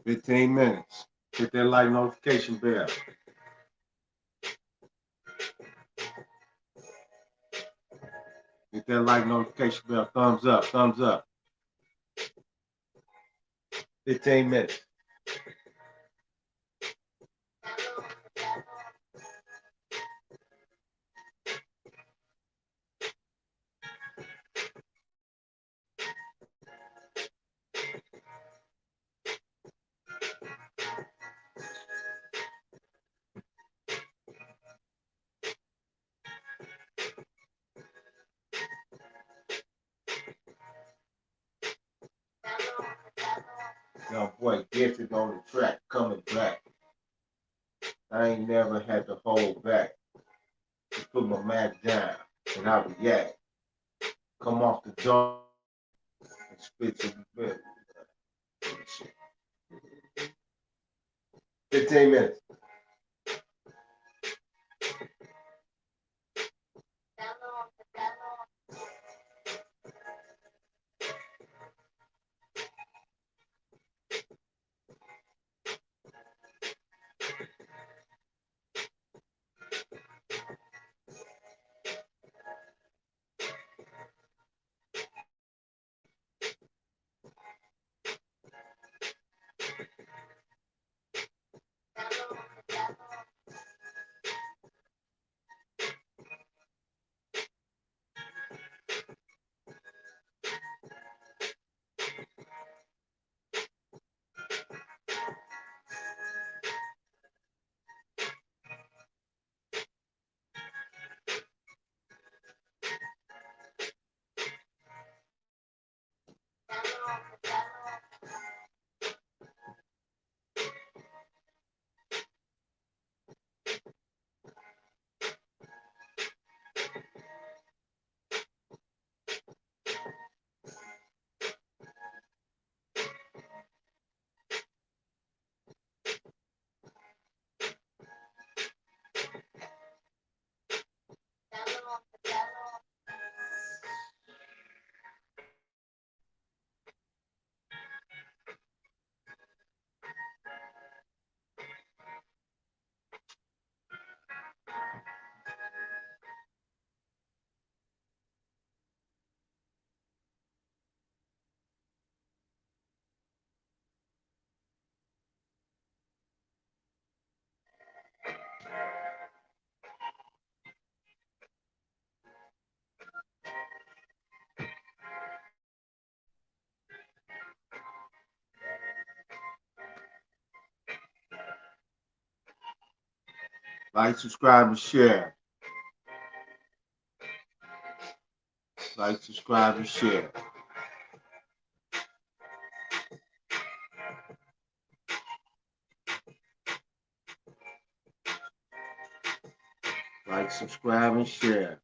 15 minutes. Hit that like notification bell. Hit that like notification bell. Thumbs up, thumbs up. 15 minutes. Young boy gifted on the track, coming back. I ain't never had to hold back. Just put my Mac down and I react. Come off the dome and spit to the bed. 15 minutes. Like, subscribe, and share. Like, subscribe, and share. Like, subscribe, and share.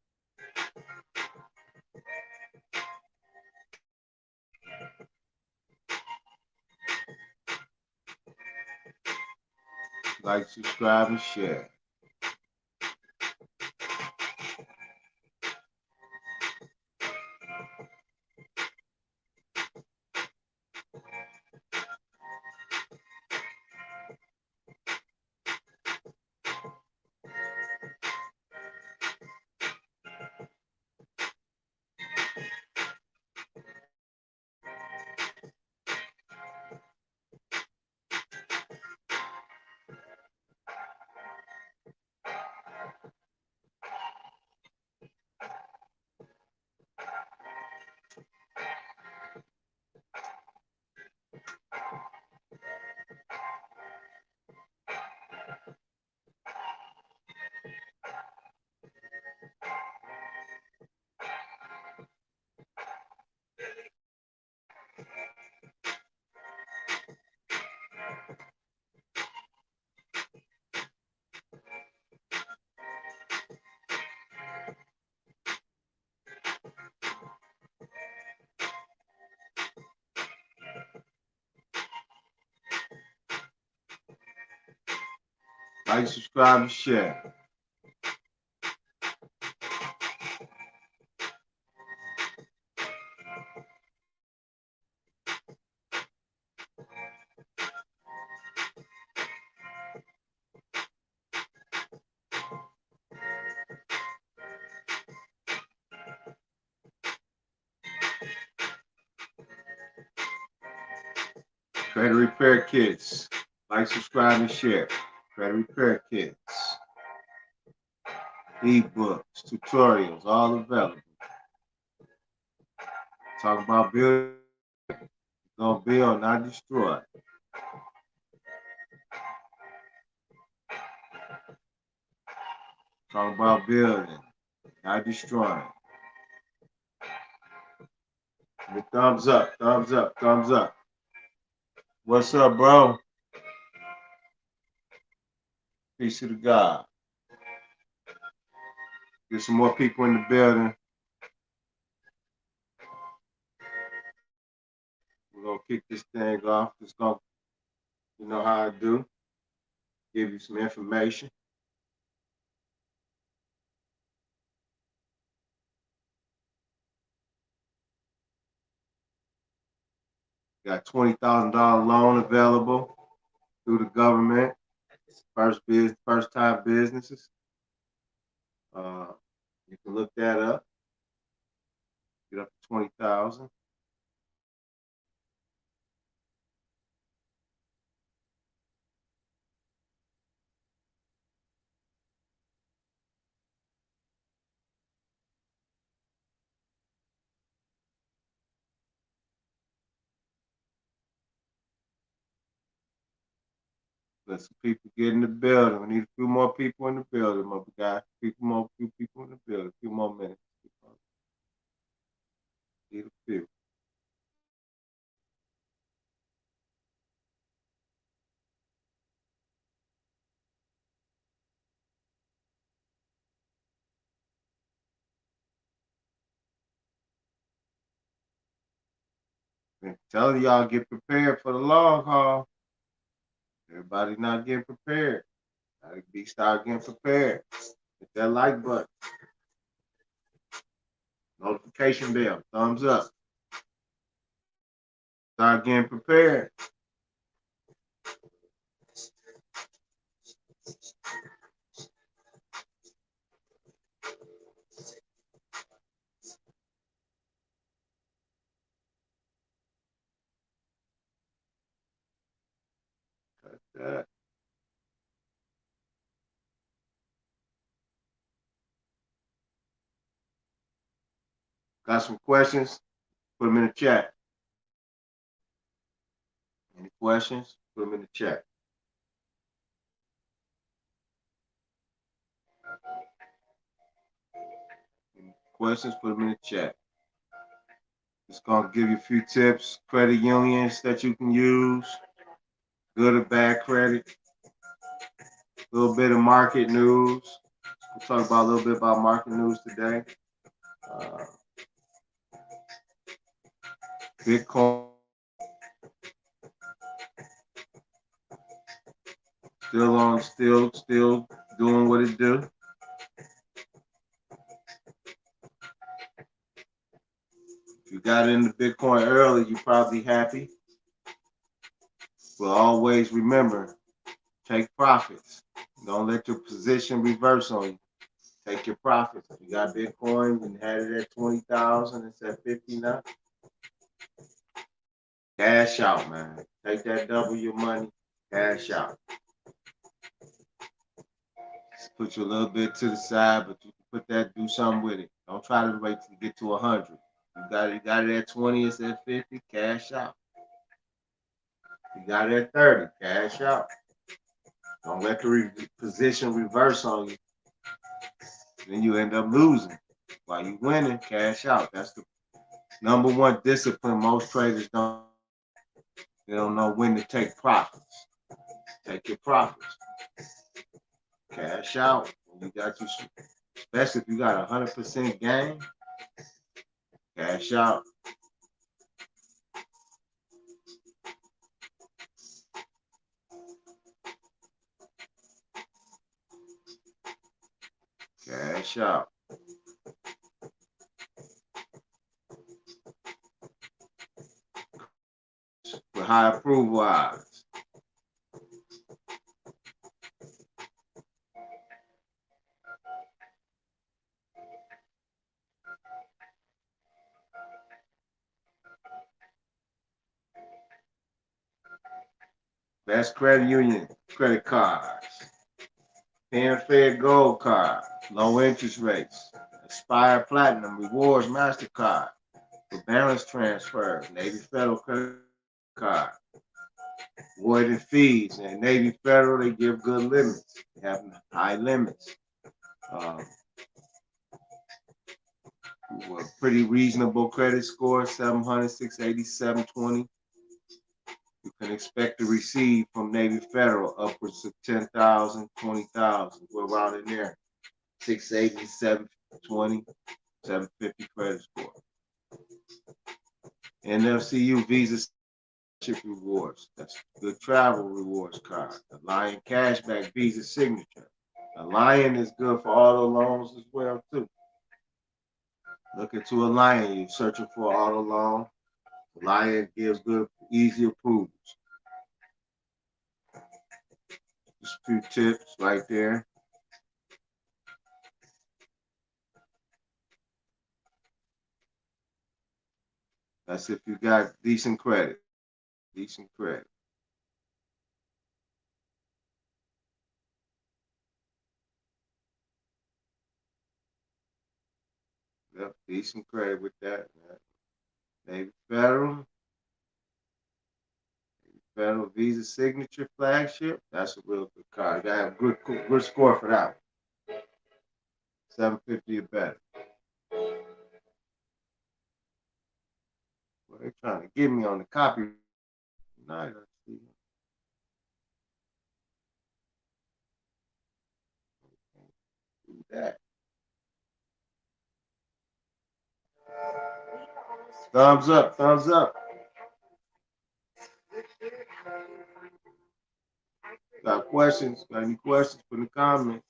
Like, subscribe, and share. Like, subscribe, and share. Credit repair kits. Like, subscribe, and share. Credit repair kits. E-books, tutorials, all available. Talk about building. Gonna build, not destroy. Talk about building, not destroying. Thumbs up, thumbs up, thumbs up. What's up, bro? Peace to the God. Get some more people in the building. We're gonna kick this thing off. It's gonna, you know how I do. Give you some information. Got $20,000 loan available through the government. First time businesses. You can look that up. Get up to 20,000. Let some people get in the building. We need a few more people in the building, my guy. Few people in the building. A few more minutes. Need a few. Been telling y'all, get prepared for the long haul. Everybody not getting prepared. Gotta start getting prepared. Hit that like button. Notification bell. Thumbs up. Start getting prepared. Cut that. Got some questions? Put them in the chat. Any questions? Put them in the chat. Any questions? Put them in the chat. It's gonna give you a few tips, credit unions that you can use, good or bad credit, a little bit of market news. We'll talk about a little bit about market news today. Bitcoin still doing what it do. If you got into Bitcoin early, you're probably happy. But always remember, take profits. Don't let your position reverse on you. Take your profits. If you got Bitcoin and had it at 20,000, it's at 50 now. Cash out, man. Take that double your money, cash out. Just put you a little bit to the side, but you can put that, do something with it. Don't try to wait till you get to 100. You got it at 20, it's at 50, cash out. You got it at 30, cash out. Don't let the position reverse on you. Then you end up losing. While you winning, cash out. That's the number one discipline most traders don't. They don't know when to take profits. Take your profits. Cash out. You got your, especially if you got 100% gain. Cash out. Cash out. With high approval odds. Best credit union credit cards. PenFed Gold Card. Low interest rates. Aspire Platinum Rewards MasterCard. Forbearance transfer. Navy Federal Credit Card. Avoiding fees. And Navy Federal, they give good limits. They have high limits. Pretty reasonable credit score, 700, 680, 720. You can expect to receive from Navy Federal upwards of 10,000, 20,000. We're around in there. 680, 720, 750 credit score. NFCU Visa Chip Rewards. That's good travel rewards card. The Lion Cashback Visa Signature. The Lion is good for auto loans as well, too. Look into a Lion. You're searching for an auto loan. The Lion gives good, easy approvals. Just a few tips right there. That's if you got decent credit. Decent credit. Yep, decent credit with that. Navy Federal. Federal Visa Signature Flagship. That's a real good card. You gotta have good score for that one. 750 or better. Well, they're trying to get me on the copy. Tonight, let's see. Do that. Thumbs up, thumbs up. Got questions? Got any questions? Put in the comments.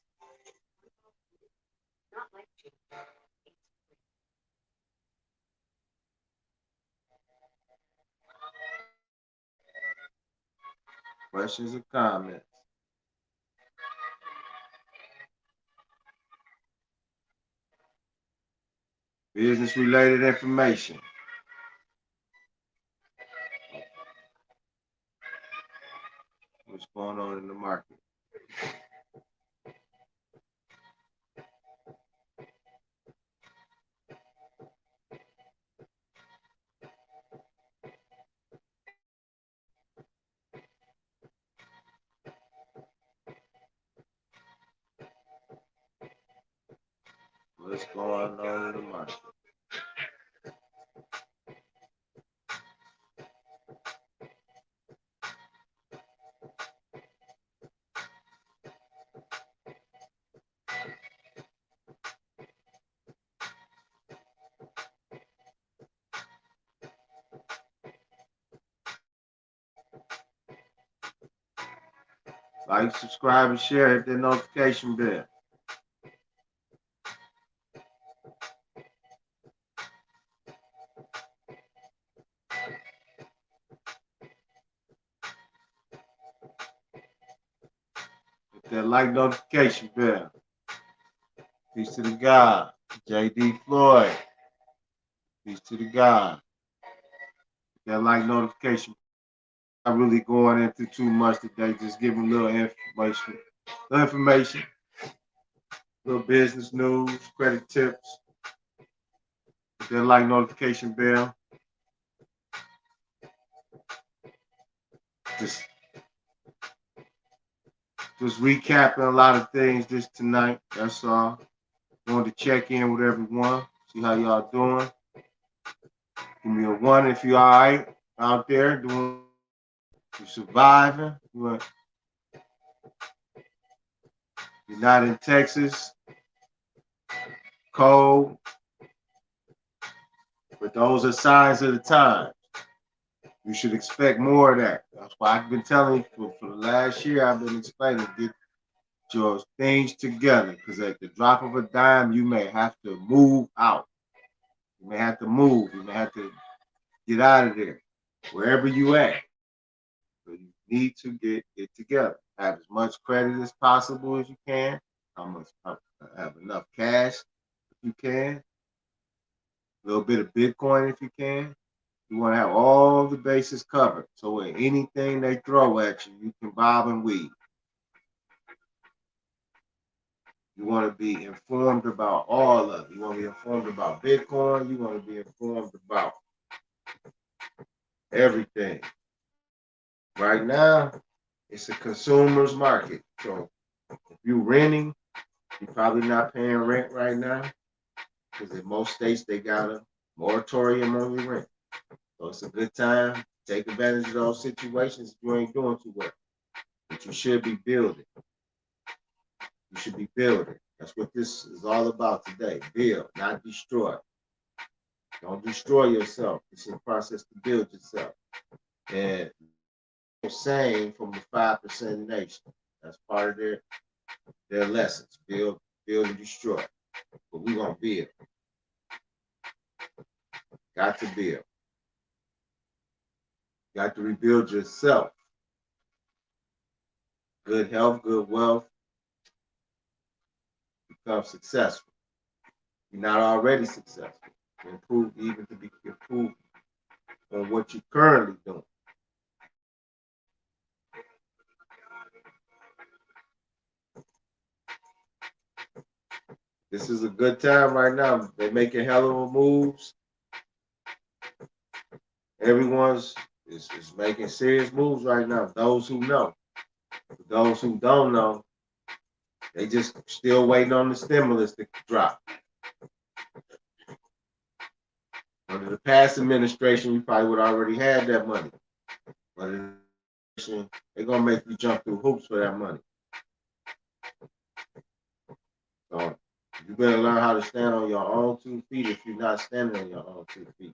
Questions or comments? Business related information. What's going on in the market? What's going on in the market? Like, subscribe, and share. Hit that notification bell. Hit that like notification bell. Peace to the God. JD Floyd. Peace to the God. Hit that like notification. Not really going into too much today. Just giving a little information. Little business news, credit tips. Hit that like notification bell. Just recapping a lot of things this tonight. That's all. Wanted to check in with everyone, see how y'all doing. Give me a 1 if you're all right out there doing, you surviving. You're not in Texas, cold, but those are signs of the times. You should expect more of that. That's why I've been telling you for the last year, I've been explaining, get your things together, because at the drop of a dime, you may have to move out. You may have to move. You may have to get out of there, wherever you at. So you need to get it together. Have as much credit as possible as you can. Have enough cash if you can. A little bit of Bitcoin if you can. You want to have all the bases covered. So with anything they throw at you, you can bob and weave. You want to be informed about all of it. You want to be informed about Bitcoin. You want to be informed about everything. Right now, it's a consumer's market. So if you're renting, you're probably not paying rent right now because in most states they got a moratorium on your rent. So it's a good time to take advantage of those situations if you ain't doing too well. But you should be building. You should be building. That's what this is all about today. Build, not destroy. Don't destroy yourself. It's a process to build yourself. And saying from the 5% nation, that's part of their lessons. Build, and destroy. But we're gonna build. Got to build. Got to rebuild yourself. Good health, good wealth. Become successful. You're not already successful. Improve, even to be improved on what you're currently doing. This is a good time right now. They're making hell of a moves. Everyone's is making serious moves right now. Those who know. Those who don't know, they just still waiting on the stimulus to drop. Under the past administration, you probably would already had that money. But they're gonna make you jump through hoops for that money. So you better learn how to stand on your own 2 feet if you're not standing on your own 2 feet.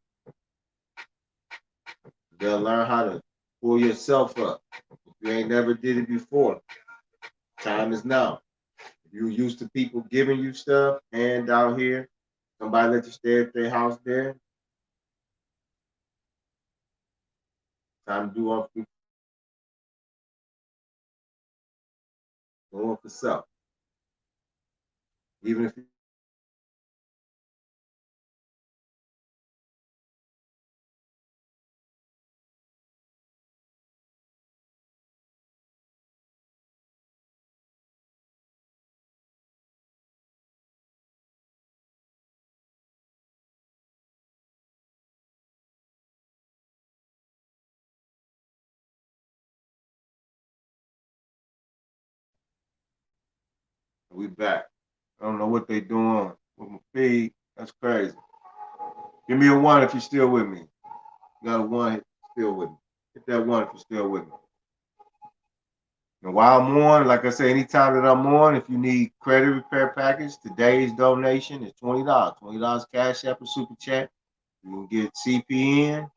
You better learn how to pull yourself up. If you ain't never did it before, time is now. If you're used to people giving you stuff, hand out here, somebody let you stay at their house there. Time to do all going for self. Even if we back. I don't know what they doing with my feed. That's crazy. Give me a 1 if you're still with me. You got a 1, still with me. Hit that 1 if you're still with me. And while I'm on, like I say, anytime that I'm on, if you need credit repair package, today's donation is $20. $20 Cash App or Super Chat. You can get CPN,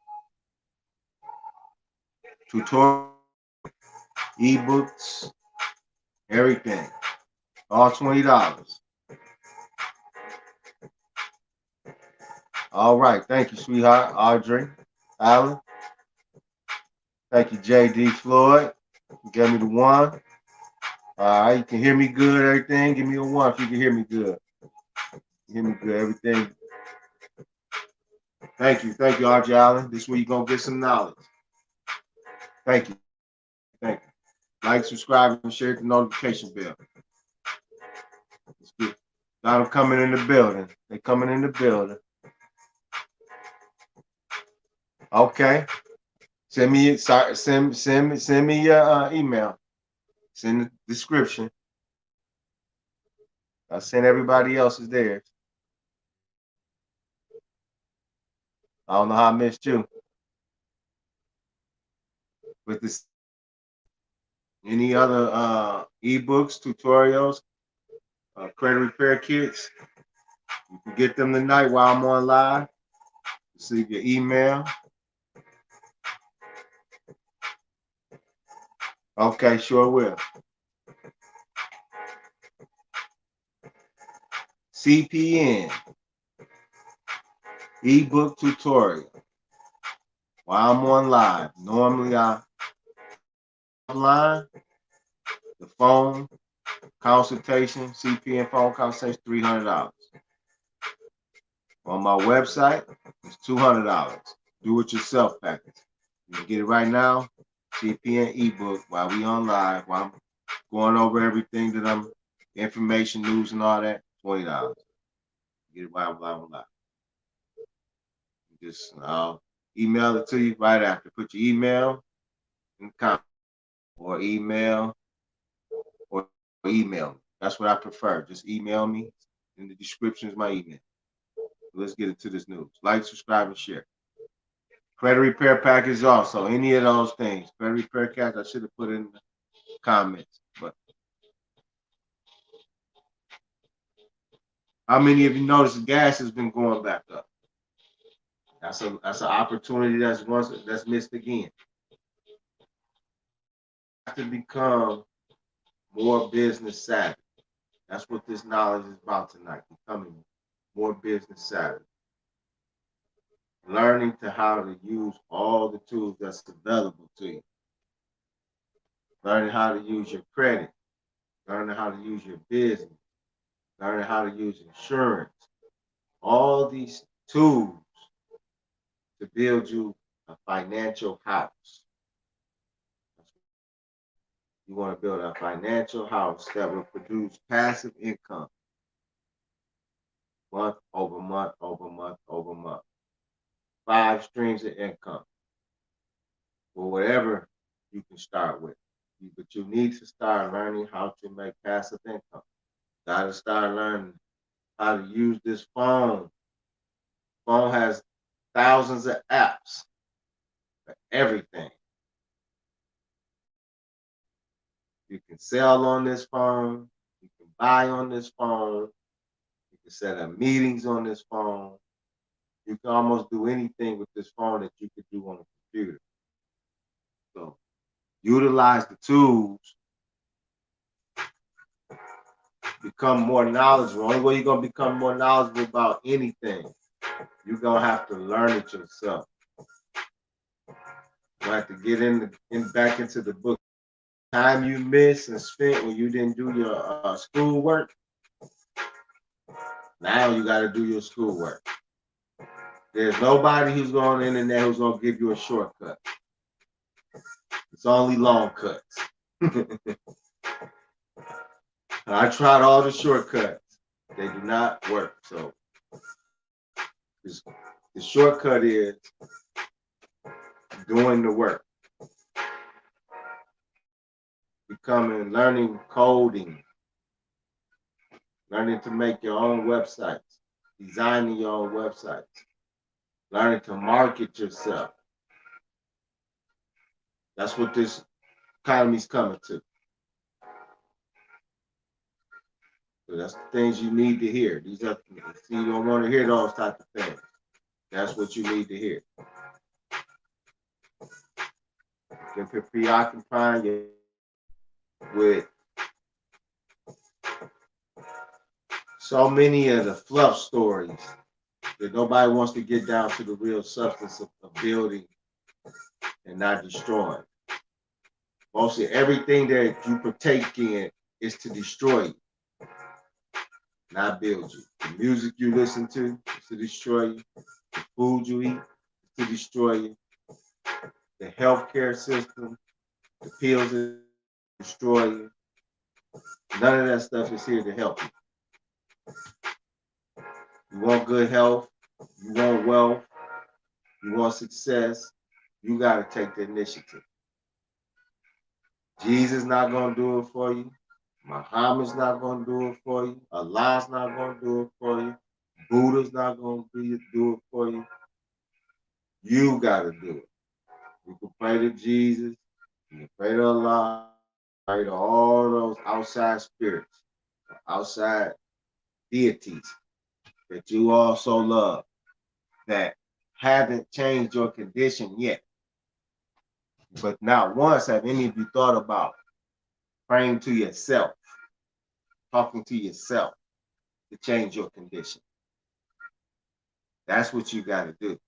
tutorial, ebooks, everything. All $20. All right. Thank you, sweetheart. Audrey, Alan. Thank you, JD Floyd. You gave me the 1. All right. You can hear me good, everything. Give me a 1 if you can hear me good. Hear me good, everything. Thank you, Audrey Allen. This is where you're going to get some knowledge. Thank you. Thank you. Like, subscribe, and share the notification bell. Got them coming in the building. They coming in the building. Okay. Send me your email. Send the description. I send everybody else's theirs. I don't know how I missed you. With this, any other ebooks, tutorials, credit repair kits, you can get them tonight while I'm on live. Receive your email. Okay, sure will. CPN ebook tutorial. While I'm on live, normally I online, the phone consultation, CPN phone consultation, $300. On my website, it's $200. do-it-yourself package. You can get it right now, CPN ebook, while we on live, while I'm going over everything that I'm, information, news, and all that, $20. Get it while I'm live. Just I'll email it to you right after. Put your email in the comment, or email me. That's what I prefer. Just email me. In the description is my email. Let's get into this news. Like, subscribe, and share. Credit repair package also. Any of those things. Credit repair package, I should have put in the comments. But how many of you notice the gas has been going back up? That's an opportunity that's missed again. To become more business savvy. That's what this knowledge is about tonight. Becoming more business savvy. Learning to how to use all the tools that's available to you. Learning how to use your credit. Learning how to use your business. Learning how to use insurance. All these tools to build you a financial house. You want to build a financial house that will produce passive income month over month over month over month. 5 streams of income, or whatever you can start with. But you need to start learning how to make passive income. Got to start learning how to use this phone. Phone has thousands of apps for everything. You can sell on this phone. You can buy on this phone. You can set up meetings on this phone. You can almost do anything with this phone that you could do on a computer. So utilize the tools. Become more knowledgeable. The only way you're going to become more knowledgeable about anything, you're going to have to learn it yourself. You have to get back into the book. Time you missed and spent when you didn't do your schoolwork, now you got to do your schoolwork. There's nobody who's on the internet who's going to give you a shortcut. It's only long cuts. I tried all the shortcuts. They do not work. So the shortcut is doing the work. Learning coding, learning to make your own websites, designing your own websites, learning to market yourself. That's what this economy's coming to. So that's the things you need to hear. You don't want to hear those type of things. That's what you need to hear. You can preoccupy you with so many of the fluff stories that nobody wants to get down to the real substance of building and not destroying. Mostly everything that you partake in is to destroy you, not build you. The music you listen to is to destroy you. The food you eat is to destroy you. The healthcare system, the pills that destroy you. None of that stuff is here to help you. You want good health, you want wealth, you want success, you got to take the initiative. Jesus not going to do it for you. Muhammad's not going to do it for you. Allah's not going to do it for you. Buddha's not going to do it for you. You got to do it. You can pray to Jesus. You can pray to Allah. Pray to all those outside spirits, outside deities that you also love that haven't changed your condition yet. But not once have any of you thought about praying to yourself, talking to yourself to change your condition. That's what you got to do.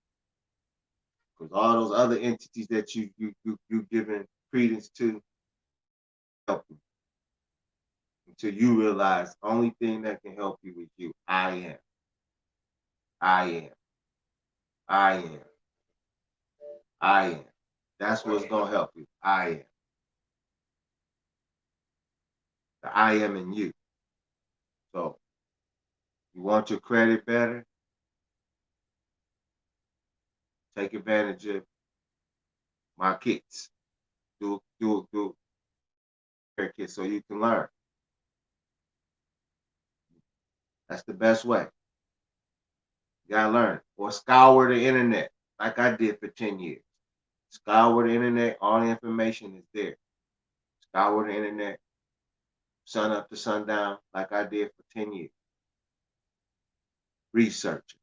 Because all those other entities that you've given credence to help you. Until you realize the only thing that can help you is you. I am. I am. That's what's gonna help you. I am. The I am in you. So you want your credit better? Take advantage of my kits. Do kits so you can learn. That's the best way. You gotta learn. Or scour the internet like I did for 10 years. Scour the internet, all the information is there. Scour the internet, sun up to sundown, like I did for 10 years. Research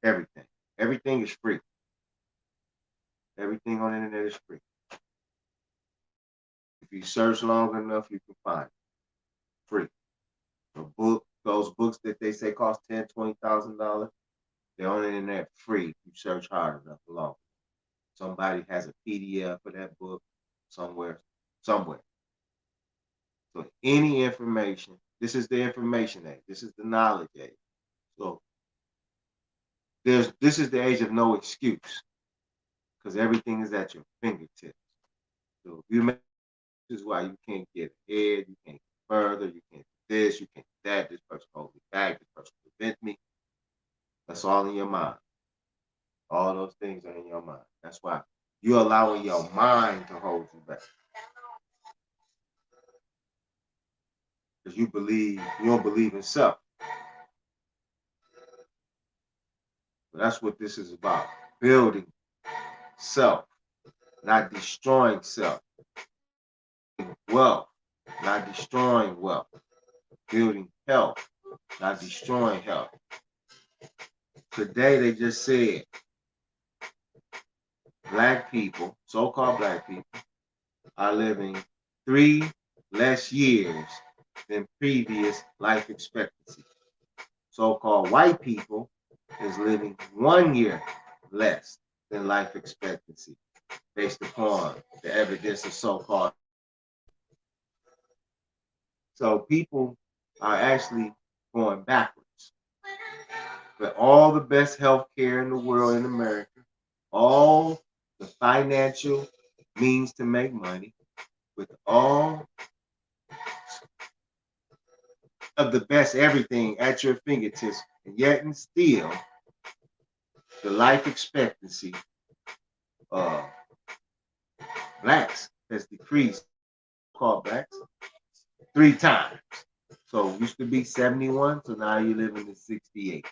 everything. Everything is free. Everything on the internet is free. If you search long enough, you can find it. Free. A book, those books that they say cost $10,000, $20,000, they're on the internet free. You search hard enough long. Somebody has a PDF for that book somewhere. So any information, this is the information age. This is the knowledge age. So this is the age of no excuse, because everything is at your fingertips. So if you make this is why you can't get ahead, you can't get further, you can't do this, you can't do that, this person holds me back, this person prevents me. That's all in your mind. All those things are in your mind. That's why you're allowing your mind to hold you back. Because you don't believe in self. So that's what this is about. Building self, not destroying self. Wealth, not destroying wealth. Building health, not destroying health. Today they just said black people, so-called black people, are living 3 less years than previous life expectancy. So-called white people is living 1 year less than life expectancy based upon the evidence of so-called. So people are actually going backwards. But all the best health care in the world in America, all the financial means to make money, with all of the best everything at your fingertips, and yet and still the life expectancy of blacks has decreased, called blacks, 3 times. So it used to be 71, so now you're living to 68.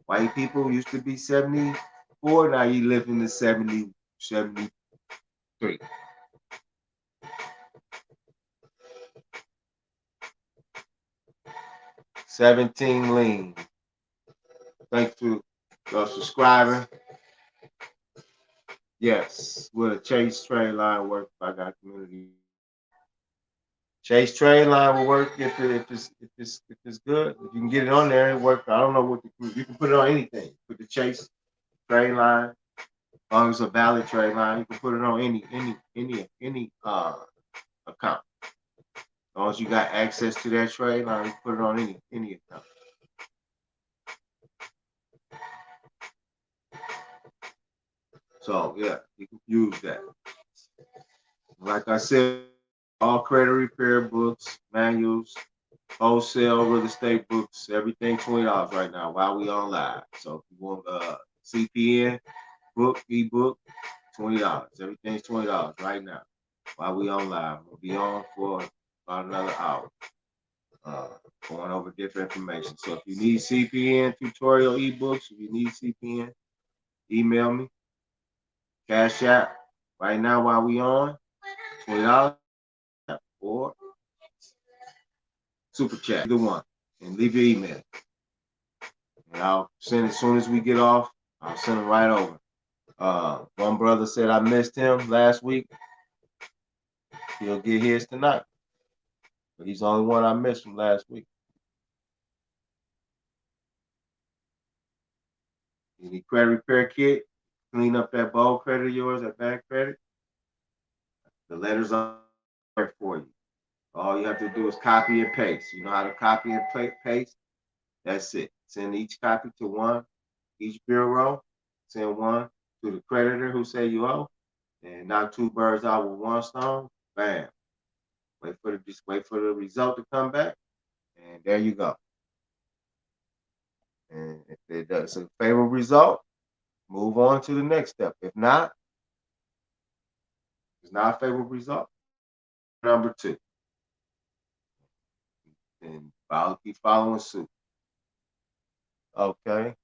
White people used to be 74, now you live in the 70, 73. $17 lean. Thanks to subscribing. Yes, with a Chase trade line work if I got community. Chase trade line will work if it's good. If you can get it on there, it works. I don't know what you can put it on anything. Put the Chase trade line, as long as it's a valid trade line, you can put it on any account. As long as you got access to that trade line, you can put it on any account. So yeah, you can use that. Like I said, all credit repair books, manuals, wholesale real estate books, everything $20 right now while we on live. So if you want CPN book, ebook, $20. Everything's $20 right now while we on live. We'll be on for about another hour. Going over different information. So if you need CPN tutorial ebooks, if you need CPN, email me. Cash App right now while we on, $20 or super chat, either one, and leave your email. And I'll send as soon as we get off. I'll send it right over. One brother said I missed him last week. He'll get his tonight. But he's the only one I missed from last week. You need credit repair kit, clean up that bold credit of yours, that bad credit. The letters are there for you. All you have to do is copy and paste. You know how to copy and paste? That's it. Send each copy to each bureau. Send one to the creditor who say you owe, and knock two birds out with one stone. Bam. Just wait for the result to come back, and there you go. And if it's a favorable result, move on to the next step. If not, it's not a favorable result. Number two, and keep following suit. Okay.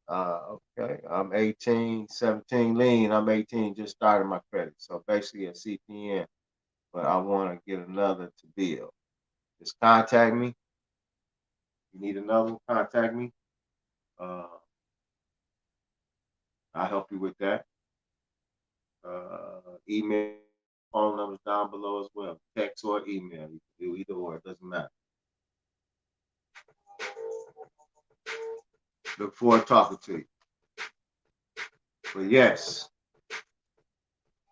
Okay. I'm 18, 17 lean. I'm 18, just started my credit. So basically a CPN, but I want to get another to build. Just contact me. You need another one, contact me. I'll help you with that. Email, phone numbers down below as well. Text or email. You can do either or. It doesn't matter. Look forward to talking to you. But yes,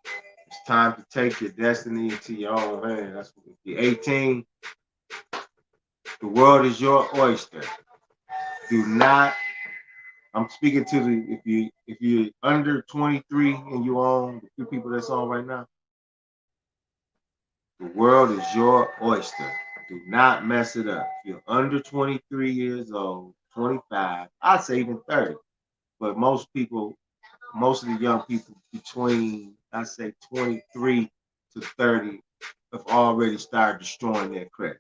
it's time to take your destiny into your own hand. That's what, if you're 18, the world is your oyster. Do not. I'm speaking to if you're under 23 and you own the few people that's on right now. The world is your oyster. Do not mess it up. If you're under 23 years old, 25, I'd say even 30. But most of the young people between, I say 23 to 30 have already started destroying their credit.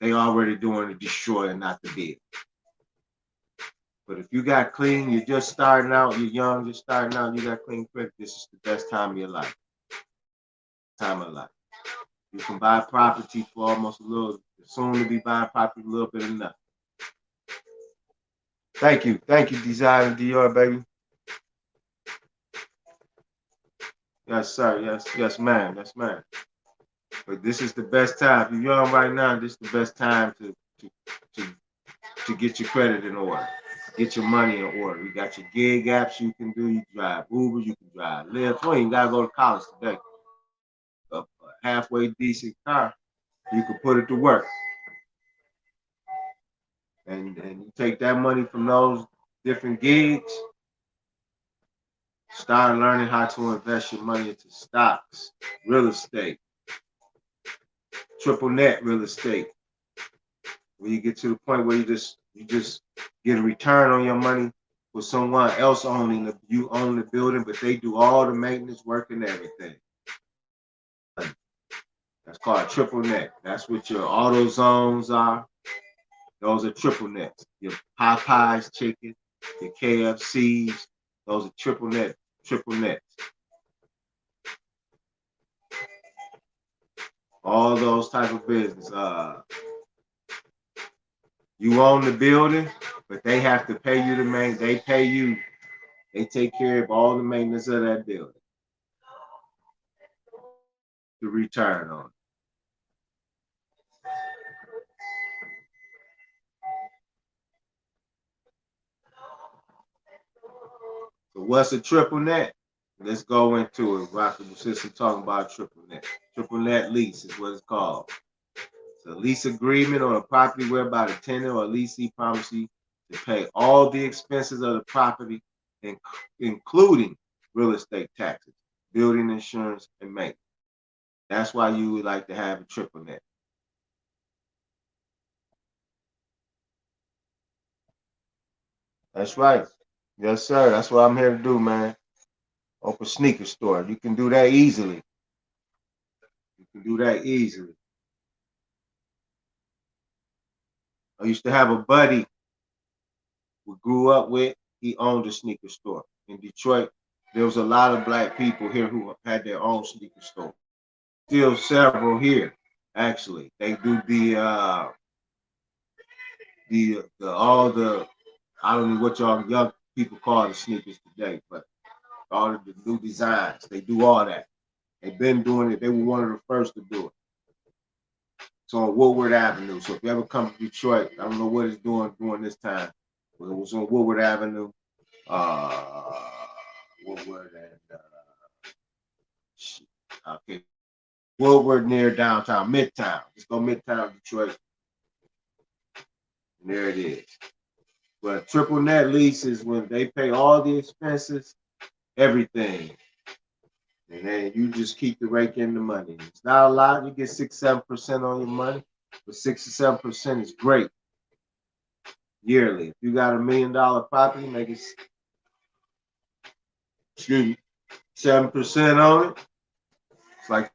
They already doing the destroy and not the build. But if you got clean, you're just starting out, you're young, you're starting out, you got clean credit, this is the best time of your life. You can buy property for almost a little, soon to be buying property a little bit of nothing. Thank you, Designer Dior, baby. Yes, sir. Yes, ma'am. Yes, ma'am. But this is the best time. If you're young right now, this is the best time to get your credit in order. Get your money in order. You got your gig apps you can do. You can drive Uber, you can drive Lyft. You ain't gotta go to college today. A halfway decent car, you can put it to work. And you take that money from those different gigs, start learning how to invest your money into stocks, real estate, triple net real estate. When you get to the point where you just get a return on your money with someone else you own the building, but they do all the maintenance work and everything. That's called triple net. That's what your auto zones are. Those are triple nets. Your Popeyes chicken, your KFCs, those are triple nets. All those type of business. You own the building, but they have to pay you they pay you. They take care of all the maintenance of that building. The return on it. So what's a triple net? Let's go into it. Rocket Sister talking about triple net. Triple net lease is what it's called. It's a lease agreement on a property whereby the tenant or leasee promises you to pay all the expenses of the property, including real estate taxes, building insurance, and maintenance. That's why you would like to have a triple net. That's right. Yes, sir. That's what I'm here to do, man. Open sneaker store. You can do that easily. I used to have a buddy we grew up with. He owned a sneaker store in Detroit. There was a lot of black people here who had their own sneaker store. Still several here, actually. They do the all the I don't know what y'all young people call the sneakers today, but all of the new designs. They do all that. They've been doing it. They were one of the first to do it. So on Woodward Avenue. So if you ever come to Detroit, I don't know what it's doing during this time, but it was on Woodward Avenue. Woodward and okay, Woodward near downtown, Midtown. Just go Midtown, Detroit. And there it is. But triple net lease is when they pay all the expenses, everything. And then you just keep the rake in the money. It's not a lot. You get 6-7% on your money, but 6 or 7% is great yearly. If you got $1 million property, make it, excuse me, 7% on it. It's like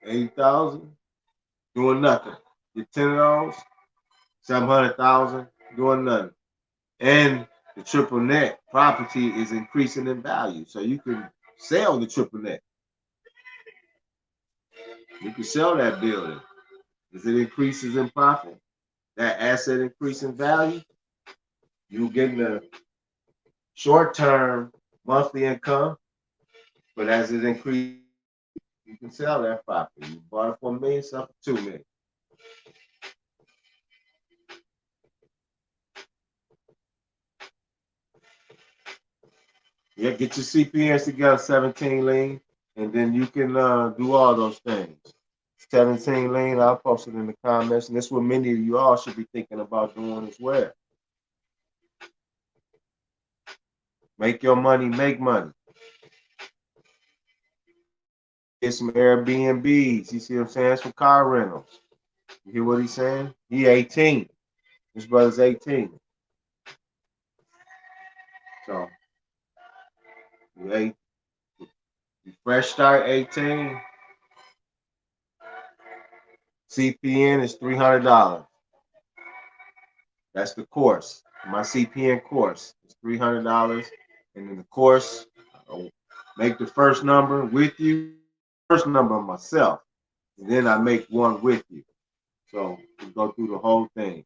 80,000 doing nothing. Get 10 of those, 700,000 doing nothing. And the triple net property is increasing in value, so you can sell the triple net. You can sell that building as it increases in profit. That asset increase in value, you getting a short-term monthly income, but as it increases, you can sell that property. You bought it for $1 million, sell it for $2 million. Yeah, get your CPNs together, 17 lean, and then you can do all those things. 17 lean, I'll post it in the comments, and this is what many of you all should be thinking about doing as well. Make your money, make money. Get some Airbnbs. You see what I'm saying? Some car rentals. You hear what he's saying? He 18. His brother's 18. So you fresh start 18. CPN is $300. That's the course. My CPN course is $300. And in the course, I'll make the first number with you, first number myself. And then I make one with you. So we go through the whole thing.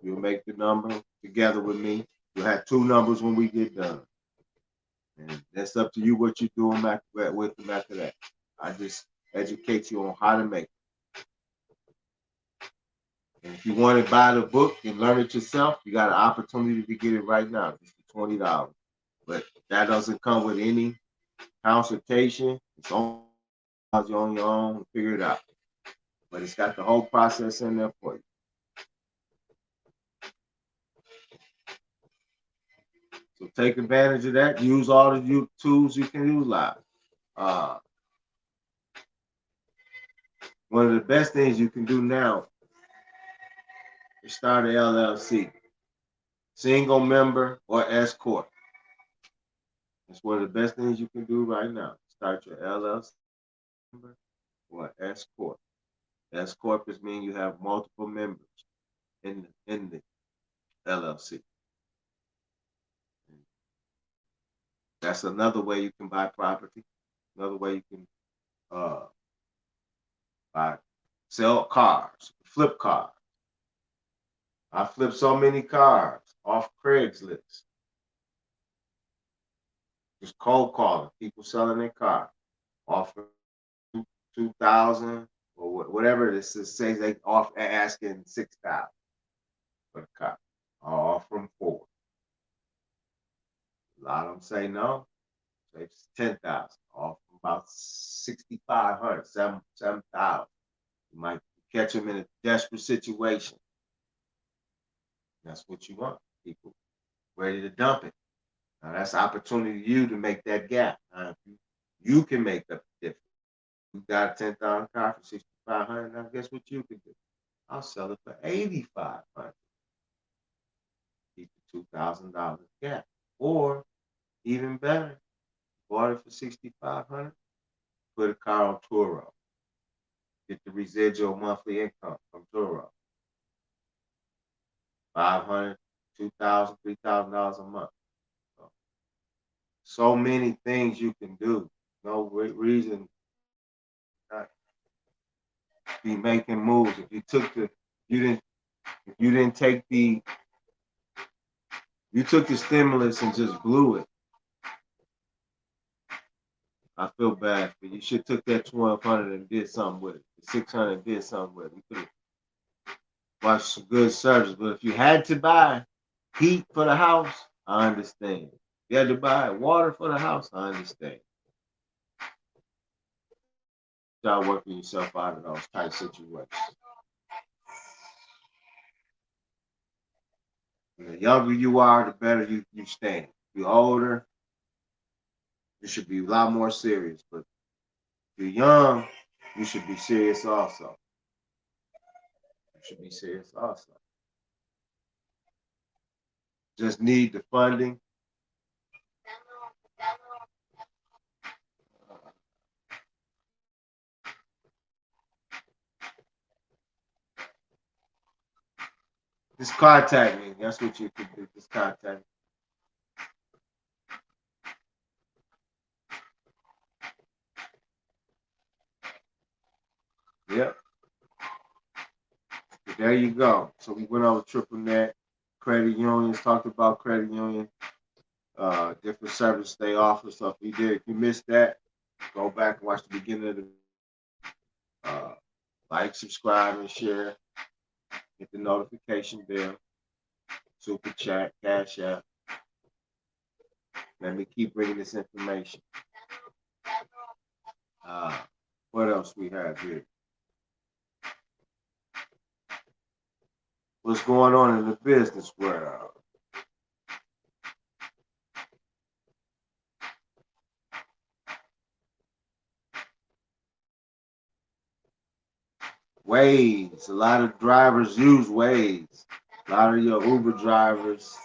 You'll make the number together with me. You'll have 2 numbers when we get done. And that's up to you what you're doing with them after that. I just educate you on how to make it. And if you want to buy the book and learn it yourself, you got an opportunity to get it right now. It's for $20. But that doesn't come with any consultation. It's on your own, figure it out. But it's got the whole process in there for you. So take advantage of that. Use all the tools you can utilize. One of the best things you can do now is start an LLC, single member or S corp. It's one of the best things you can do right now. Start your LLC member or S corp. S corp is mean you have multiple members in the LLC. That's another way you can buy property. Another way you can sell cars, flip cars. I flipped so many cars off Craigslist. Just cold calling, people selling their car, offering 2,000 or whatever it is. Says they off asking 6,000 for the car. I'll offer them 4. A lot of them say no. Say it's 10,000. Offer them about 6,500, 7,000. You might catch them in a desperate situation. That's what you want. People ready to dump it. Now that's opportunity for you to make that gap. You can make up the difference. You got a 10,000 car for 6,500. Now guess what you can do? I'll sell it for 8,500. Keep the $2,000 gap. Or even better, bought it for 6,500. Put a car on Turo. Get the residual monthly income from Turo. $500, $2,000, $3,000 a month. So many things you can do. No reason not be making moves. If you took you took the stimulus and just blew it. I feel bad for you. You should took that 1,200 and did something with it. 600 and did something with it. You could have watched some good service. But if you had to buy heat for the house, I understand. If you had to buy water for the house, I understand. Start working yourself out of those type situations. The younger you are, the better you stand. If you're older, you should be a lot more serious. But if you're young, you should be serious also. You should be serious also. Just need the funding. Just contact me. That's what you can do. Just contact me. Yep. But there you go. So we went over triple net, credit unions, talked about credit union, different services they offer. So if you missed that, go back and watch the beginning of the like, subscribe, and share. Hit the notification bell. Super chat, cash app. Let me keep bringing this information. What else we have here? What's going on in the business world? Waze. A lot of drivers use Waze. A lot of your Uber drivers,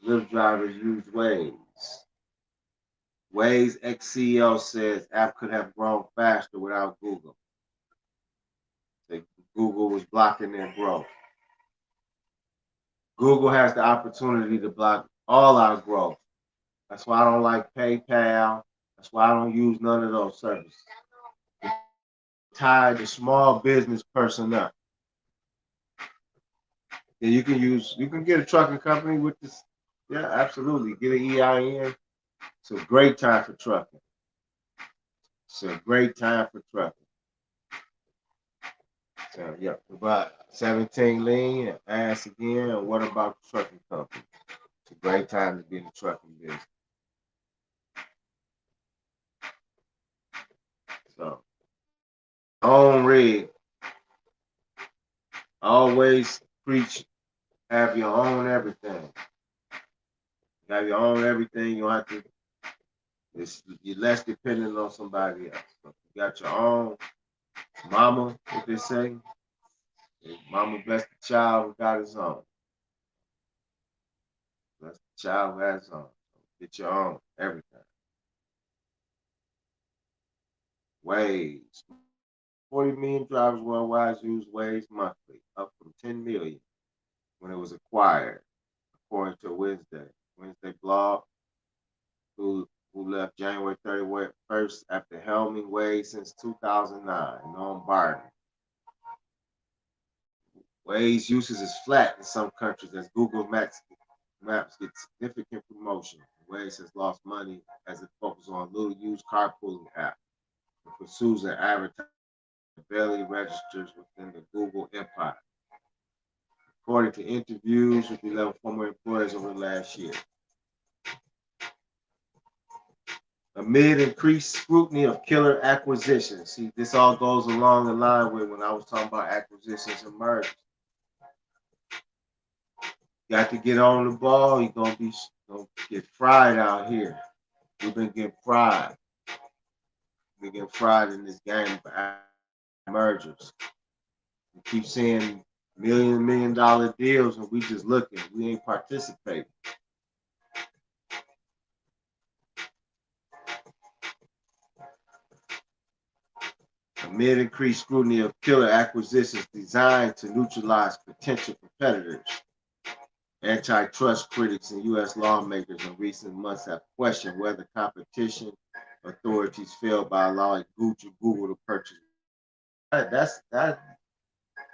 Lyft drivers use Waze. Waze XCO says app could have grown faster without Google. Google was blocking their growth. Google has the opportunity to block all our growth. That's why I don't like PayPal. That's why I don't use none of those services. Tie the small business person up. And you can get a trucking company with this. Yeah, absolutely. Get an EIN. It's a great time for trucking. It's a great time for trucking. So yeah, about 17 lean and ask again. And what about the trucking company? It's a great time to be in the trucking business. So own rig. Always preach. Have your own everything. Have your own everything. You don't have to. You're less dependent on somebody else. So if you got your own mama, what they say. Mama bless the child who got his own. Bless the child who has his own. Get your own everything. Waze. 40 million drivers worldwide use Waze monthly, up from 10 million when it was acquired, according to Wednesday blog, who left January 31st after helming Waze since 2009. Noam Barton. Waze usage is flat in some countries as Google Maps get significant promotion. Waze has lost money as it focuses on little used carpooling app and pursues an advertising that barely registers within the Google empire, according to interviews with 11 former employees over the last year. Amid increased scrutiny of killer acquisitions. See, this all goes along the line with when I was talking about acquisitions and mergers. Got to get on the ball. You're gonna get fried out here. We've been getting fried. We've been getting fried in this game for mergers. We keep seeing million dollar deals, and we just looking. We ain't participating. Amid increased scrutiny of killer acquisitions designed to neutralize potential competitors, antitrust critics and U.S. lawmakers in recent months have questioned whether competition authorities failed by allowing Google to purchase.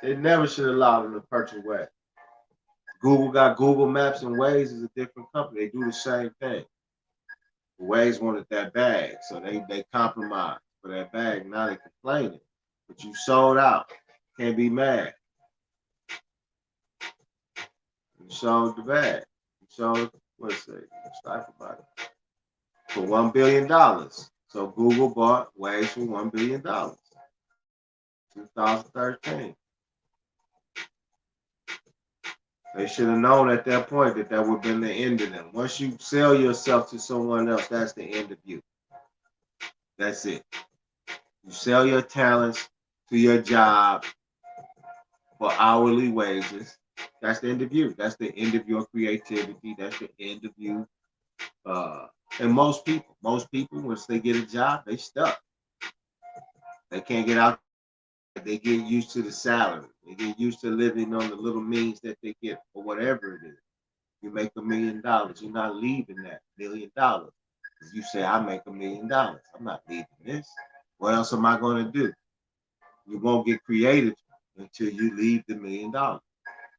They never should allow them to purchase Waze. Google got Google Maps and Waze is a different company. They do the same thing. Waze wanted that bag, so they compromised for that bag. Now they complaining, but you sold out. Can't be mad. You sold the bag. You sold, what's it? Let's talk about it. For $1 billion. So Google bought Waze for $1 billion. 2013. They should have known at that point that that would have been the end of them. Once you sell yourself to someone else, that's the end of you. That's it. You sell your talents to your job for hourly wages. That's the end of you. That's the end of your creativity. That's the end of you. And most people, once they get a job, they stuck. They can't get out. They get used to the salary. They get used to living on the little means that they get or whatever it is. You make $1 million. You're not leaving that $1 million. If you say, I make $1 million, I'm not leaving this. What else am I going to do? You won't get creative until you leave the $1 million.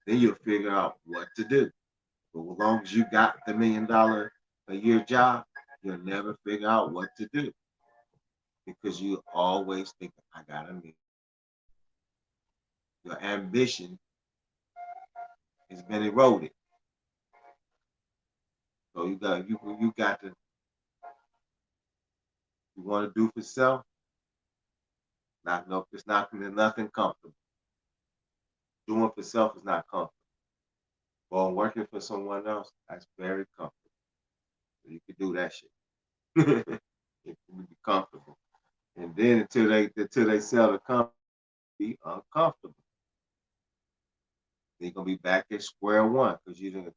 Then you'll figure out what to do. But as long as you got the $1 million a year job, you'll never figure out what to do. Because you always think, I got $1 million. Your ambition has been eroded. So you got to, you want to do for self, it's not nothing comfortable. Doing for self is not comfortable. Well, working for someone else, that's very comfortable. So you can do that shit. It can be comfortable. And then until they sell the company, be uncomfortable. They're gonna be back at square one because you didn't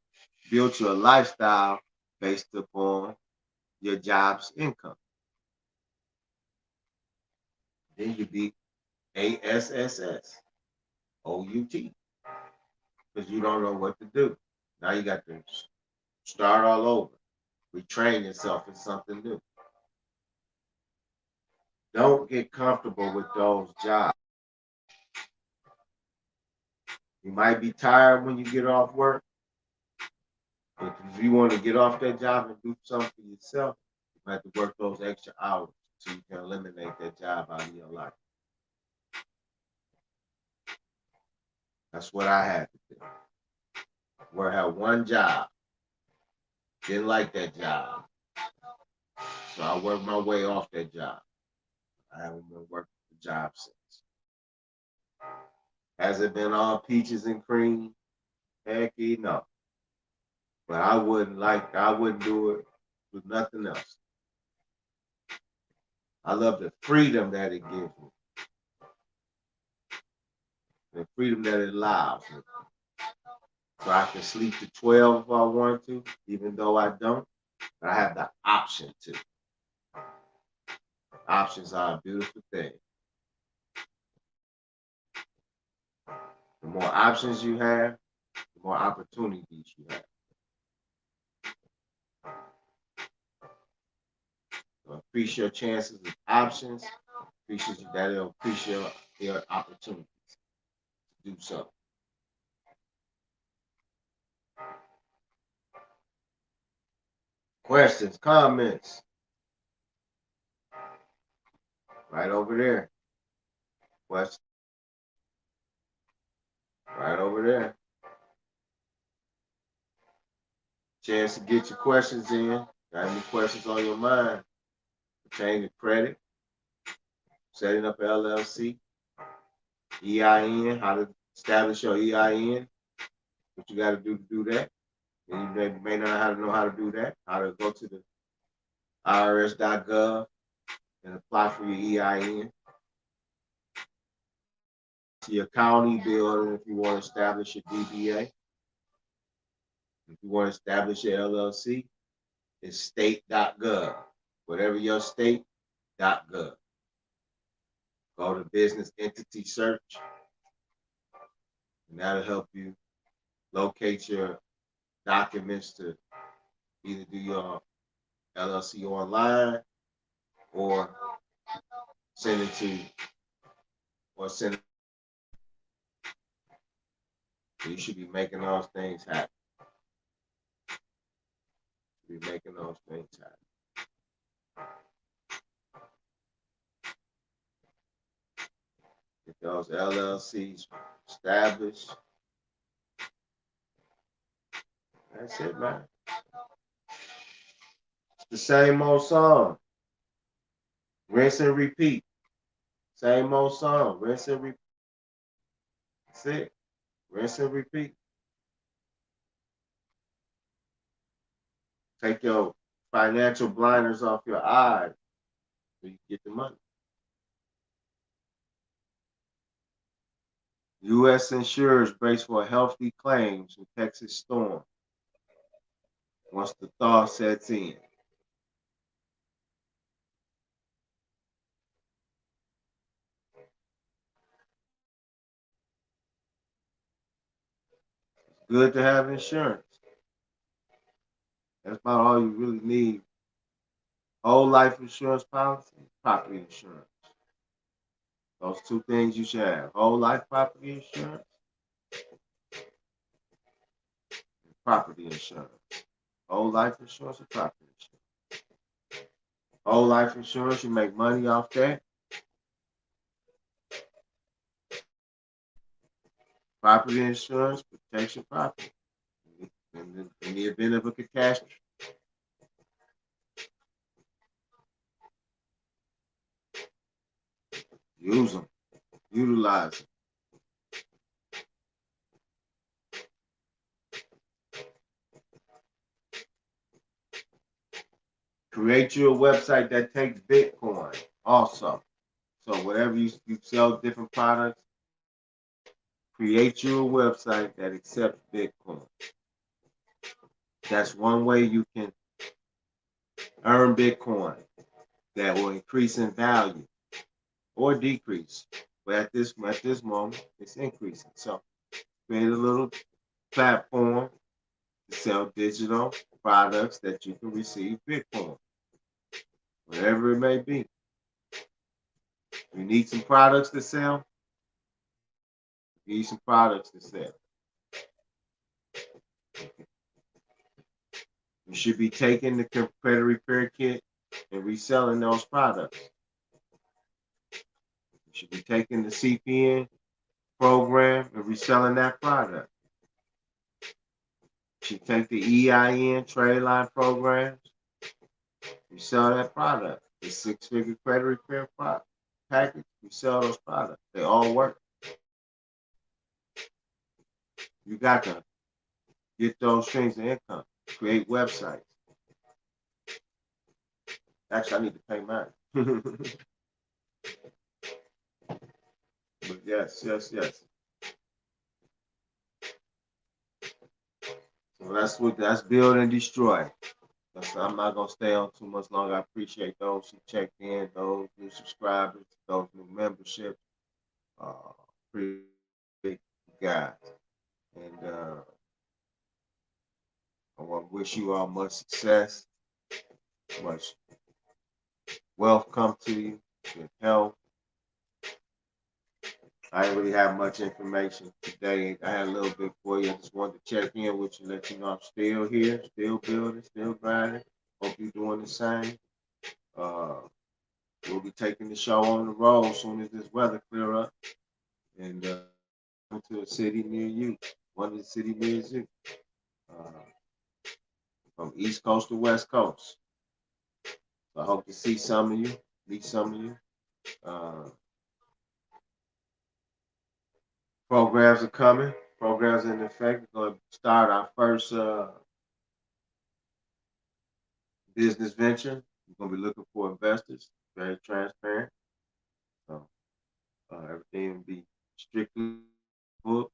build your lifestyle based upon your job's income. Then you be ASSS, OUT, because you don't know what to do. Now you got to start all over, retrain yourself in something new. Don't get comfortable with those jobs. You might be tired when you get off work, but if you want to get off that job and do something for yourself, you have to work those extra hours so you can eliminate that job out of your life. That's what I had to do. Where I had one job, didn't like that job, so I worked my way off that job. I haven't been working the job since. Has it been all peaches and cream? Heck no. But I wouldn't do it with nothing else. I love the freedom that it gives me. The freedom that it allows me. So I can sleep to 12 if I want to, even though I don't. But I have the option to. Options are a beautiful thing. The more options you have, the more opportunities you have. So increase your chances of options, that'll increase your opportunities to do so. Questions, comments? Right over there. Questions? Right over there. Chance to get your questions in. Got any questions on your mind? Pertaining to credit, setting up an LLC, EIN, how to establish your EIN, what you got to do that. And you may not know how to do that, how to go to the irs.gov and apply for your EIN. To your county building if you want to establish your DBA. If you want to establish your LLC, it's state.gov. Whatever your state.gov. Go to business entity search, and that'll help you locate your documents to either do your LLC online or send it to, so you should be making those things happen. Get those LLCs established. That's it, man. It's the same old song. Rinse and repeat. Same old song. Rinse and repeat. That's it. Rinse and repeat. Take your financial blinders off your eyes so you get the money. U.S. insurers brace for healthy claims in Texas storm once the thaw sets in. It's good to have insurance. That's about all you really need. Whole life insurance policy, property insurance. Those two things you should have. Whole life property insurance, and property insurance. Whole life insurance and property insurance. Whole life insurance, you make money off that. Property insurance protects your property. In the event of a catastrophe, use them, utilize them. Create you a website that takes Bitcoin also. So whatever you sell different products, create you a website that accepts Bitcoin. That's one way you can earn Bitcoin that will increase in value or decrease. But at this moment, it's increasing. So create a little platform to sell digital products that you can receive Bitcoin, whatever it may be. You need some products to sell. You need some products to sell. You should be taking the credit repair kit and reselling those products. You should be taking the CPN program and reselling that product. You should take the EIN trade line programs, resell that product. The six-figure credit repair package, resell those products. They all work. You got to get those streams of income. Create websites. Actually, I need to pay mine. But yes. So that's build and destroy. I'm not gonna stay on too much longer. I appreciate those who checked in, those new subscribers, those new memberships. Appreciate you guys, and I want to wish you all much success, much wealth come to you, good health. I didn't really have much information today. I had a little bit for you. I just wanted to check in with you, let you know I'm still here, still building, still grinding. Hope you're doing the same. We'll be taking the show on the road as soon as this weather clear up, and to a city near you, one of the city near you, from East Coast to West Coast. So I hope to see some of you, meet some of you. Programs are coming. Programs in effect. We're going to start our first business venture. We're going to be looking for investors. Very transparent. So everything will be strictly booked.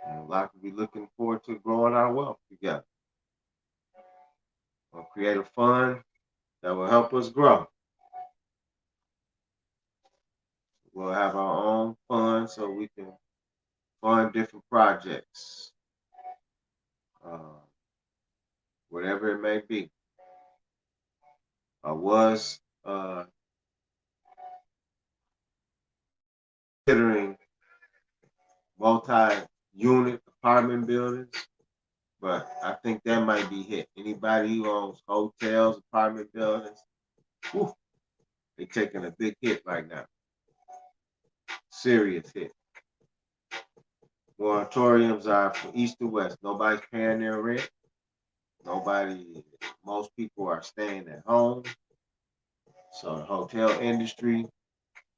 And a lot will be looking forward to growing our wealth together. We'll create a fund that will help us grow. We'll have our own fund so we can fund different projects, whatever it may be. I was considering multi-unit apartment buildings, but I think that might be hit. Anybody who owns hotels, apartment buildings, whew, they're taking a big hit right now. Serious hit. Moratoriums are from east to west. Nobody's paying their rent. Most people are staying at home. So the hotel industry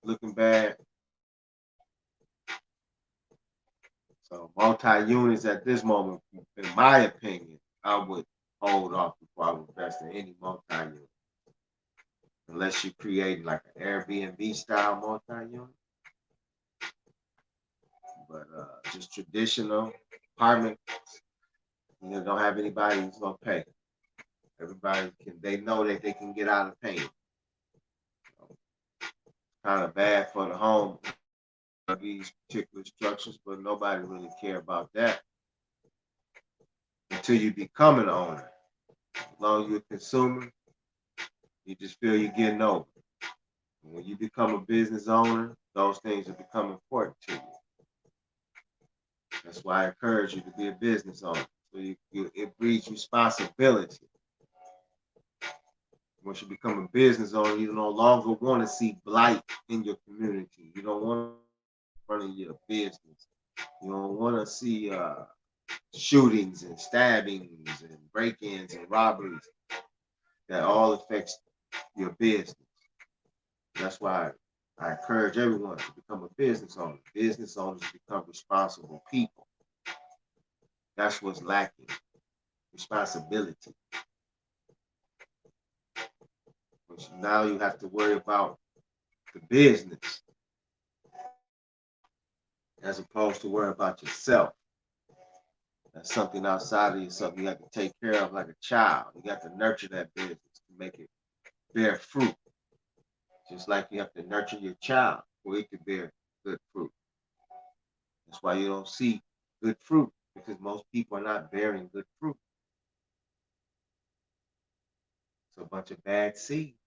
looking bad. So Multi-units at this moment, in my opinion, I would hold off before I would invest in any multi-unit. Unless you create like an Airbnb style multi-unit. But just traditional apartment, don't have anybody who's gonna pay. Everybody they know that they can get out of paying. Kind of bad for the home these particular structures, but nobody really care about that until you become an owner. As long as you're a consumer, you just feel you're getting over. And when you become a business owner, those things will become important to you. That's why I encourage you to be a business owner. So it breeds responsibility. Once you become a business owner, you no longer want to see blight in your community. You don't want to in front of your business. You don't want to see shootings and stabbings and break-ins and robberies. That all affects your business. That's why I encourage everyone to become a business owner. Business owners become responsible people. That's what's lacking. Responsibility. Now you have to worry about the business as opposed to worry about yourself. That's something outside of yourself you have to take care of like a child. You got to nurture that business to make it bear fruit. Just like you have to nurture your child for it to bear good fruit. That's why you don't see good fruit, because most people are not bearing good fruit. It's a bunch of bad seeds.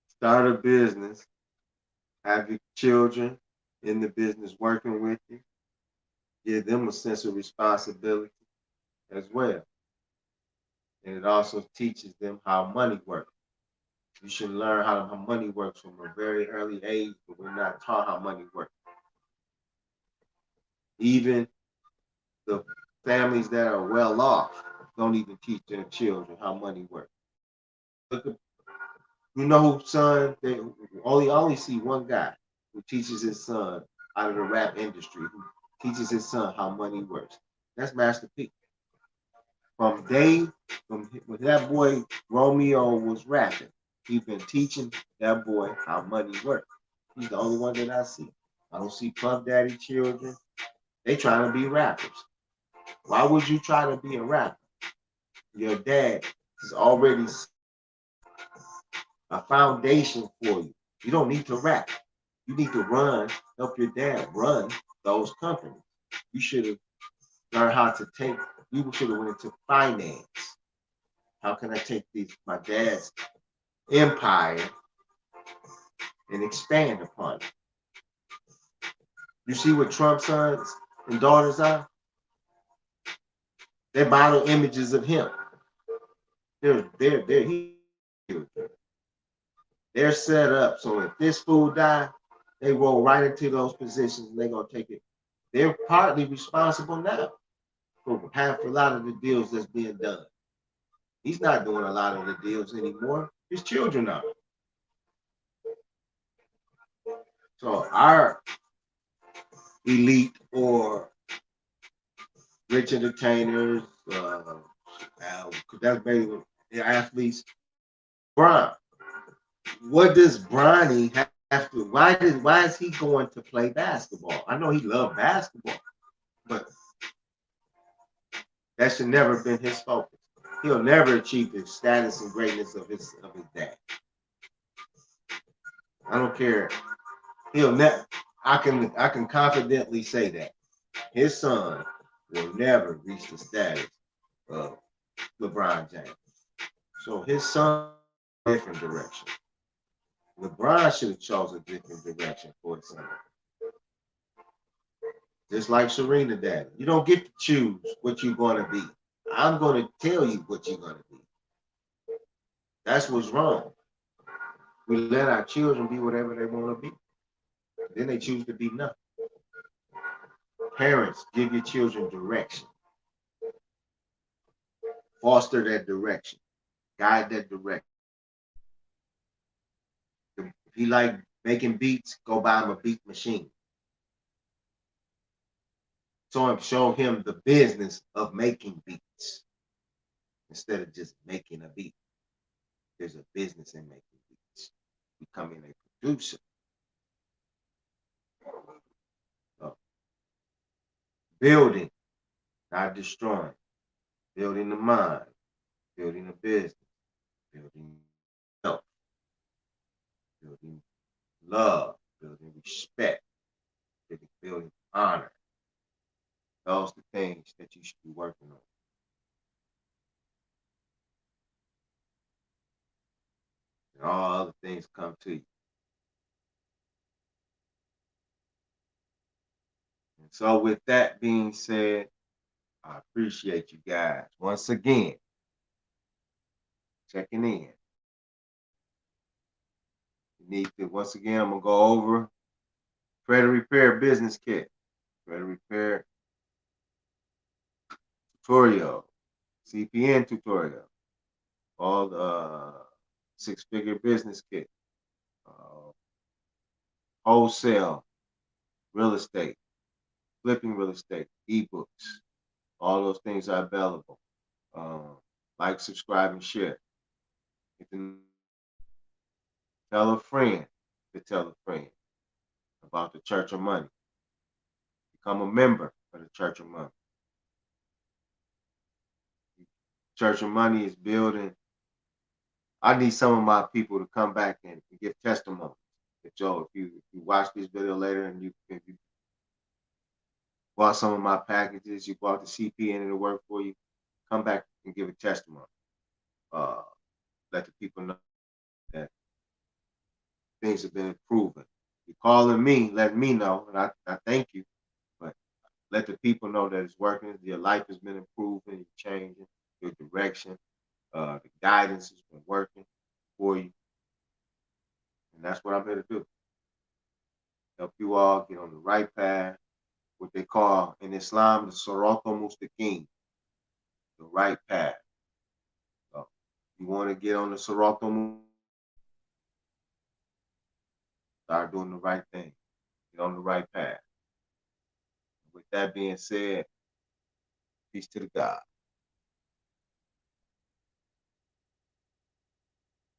Start a business, have your children in the business working with you, give them a sense of responsibility as well. And it also teaches them how money works. You should learn how money works from a very early age, but we're not taught how money works. Even the families that are well off don't even teach their children how money works. Look at, you know, son, they only see one guy who teaches his son out of the rap industry, who teaches his son how money works. That's Master P. From when that boy Romeo was rapping, he's been teaching that boy how money works. He's the only one that I see. I don't see Puff Daddy children. They trying to be rappers. Why would you try to be a rapper? Your dad is already a foundation for you. You don't need to rap. You need to help your dad run those companies. You should have learned how to you should have went into finance. How can I take my dad's empire and expand upon it? You see what Trump's sons and daughters are? They're model images of him. They're set up so if this fool die, they roll right into those positions and they're gonna take it. They're partly responsible now for half a lot of the deals that's being done. He's not doing a lot of the deals anymore. His children are. So our elite or rich entertainers, that's basically the athletes. Bron, what does Bronny have to? Why is he going to play basketball? I know he loved basketball, but that should never have been his focus. He'll never achieve the status and greatness of his dad. I don't care. He'll never. I can confidently say that his son will never reach the status of LeBron James. So his son, different direction. LeBron should have chosen a different direction for his son. Just like Serena Daddy. You don't get to choose what you're going to be. I'm going to tell you what you're going to be. That's what's wrong. We let our children be whatever they want to be. Then they choose to be nothing. Parents, give your children direction. Foster that direction. Guide that direction. If he like making beats, go buy him a beat machine. Show him the business of making beats instead of just making a beat. There's a business in making beats. Becoming a producer. Building, not destroying. Building the mind. Building a business. Building health. Building love. Building respect. Building honor. Those are the things that you should be working on. And all other things come to you. And so with that being said, I appreciate you guys once again checking in. You need to, once again, I'm going to go over credit repair business kit, credit repair tutorial, CPN tutorial, all the 6-figure business kit, wholesale, real estate, flipping real estate, ebooks, all those things are available. Like, subscribe, and share. Tell a friend to tell a friend about the Church of Money. Become a member of the Church of Money. Church of Money is building. I need some of my people to come back and give testimony. If you watch this video later and if you bought some of my packages, you bought the CPN and it worked for you, come back and give a testimony. Let the people know that things have been improving. You're calling me, letting me know, and I thank you. But let the people know that it's working. Your life has been improving, you're changing, your direction, the guidance has been working for you. And that's what I'm here to do. Help you all get on the right path, what they call in Islam, the Sirata Mustaqim, the right path. So you want to get on the Sirata Mustaqim, start doing the right thing. Get on the right path. With that being said, peace to the God.